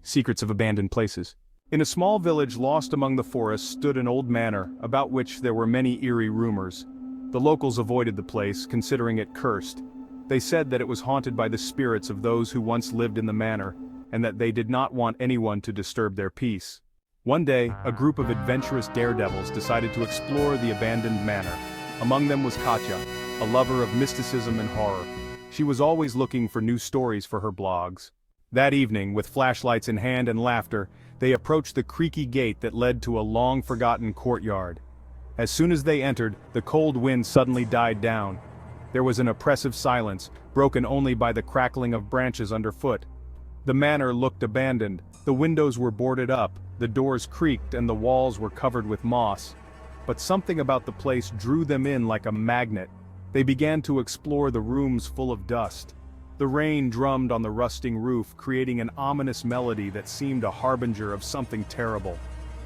Secrets of Abandoned Places. In a small village lost among the forests stood an old manor, about which there were many eerie rumors. The locals avoided the place, considering it cursed. They said that it was haunted by the spirits of those who once lived in the manor, and that they did not want anyone to disturb their peace. One day, a group of adventurous daredevils decided to explore the abandoned manor. Among them was Katya, a lover of mysticism and horror. She was always looking for new stories for her blogs. That evening, with flashlights in hand and laughter, they approached the creaky gate that led to a long-forgotten courtyard. As soon as they entered, the cold wind suddenly died down. There was an oppressive silence, broken only by the crackling of branches underfoot. The manor looked abandoned. The windows were boarded up, the doors creaked, and the walls were covered with moss. But something about the place drew them in like a magnet. They began to explore the rooms full of dust. The rain drummed on the rusting roof, creating an ominous melody that seemed a harbinger of something terrible.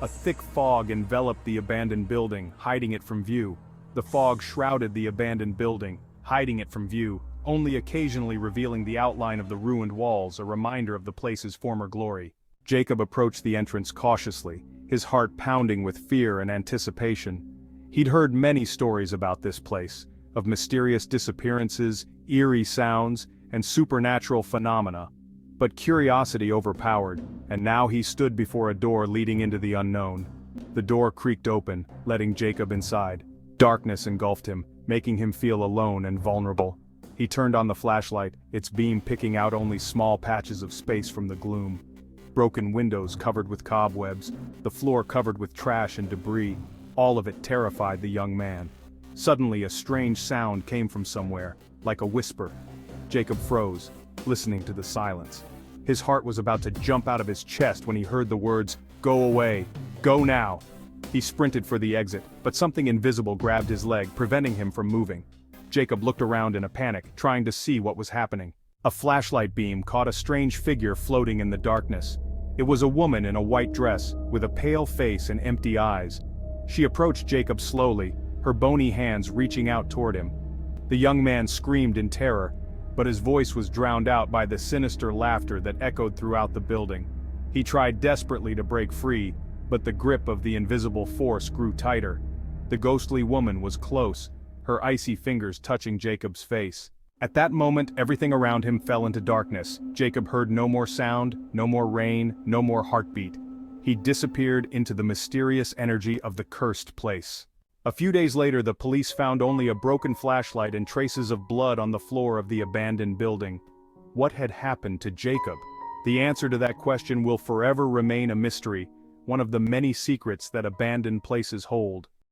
A thick fog enveloped the abandoned building, hiding it from view. The fog shrouded the abandoned building, hiding it from view, only occasionally revealing the outline of the ruined walls, a reminder of the place's former glory. Jacob approached the entrance cautiously, his heart pounding with fear and anticipation. He'd heard many stories about this place, of mysterious disappearances, eerie sounds, and supernatural phenomena. But curiosity overpowered, and now he stood before a door leading into the unknown. The door creaked open, letting Jacob inside. Darkness engulfed him, making him feel alone and vulnerable. He turned on the flashlight, its beam picking out only small patches of space from the gloom. Broken windows covered with cobwebs, the floor covered with trash and debris, all of it terrified the young man. Suddenly a strange sound came from somewhere, like a whisper. Jacob froze, listening to the silence. His heart was about to jump out of his chest when he heard the words, "Go away! Go now!" He sprinted for the exit, but something invisible grabbed his leg, preventing him from moving. Jacob looked around in a panic, trying to see what was happening. A flashlight beam caught a strange figure floating in the darkness. It was a woman in a white dress, with a pale face and empty eyes. She approached Jacob slowly, her bony hands reaching out toward him. The young man screamed in terror, but his voice was drowned out by the sinister laughter that echoed throughout the building. He tried desperately to break free, but the grip of the invisible force grew tighter. The ghostly woman was close, her icy fingers touching Jacob's face. At that moment, everything around him fell into darkness. Jacob heard no more sound, no more rain, no more heartbeat. He disappeared into the mysterious energy of the cursed place. A few days later, the police found only a broken flashlight and traces of blood on the floor of the abandoned building. What had happened to Jacob? The answer to that question will forever remain a mystery, one of the many secrets that abandoned places hold.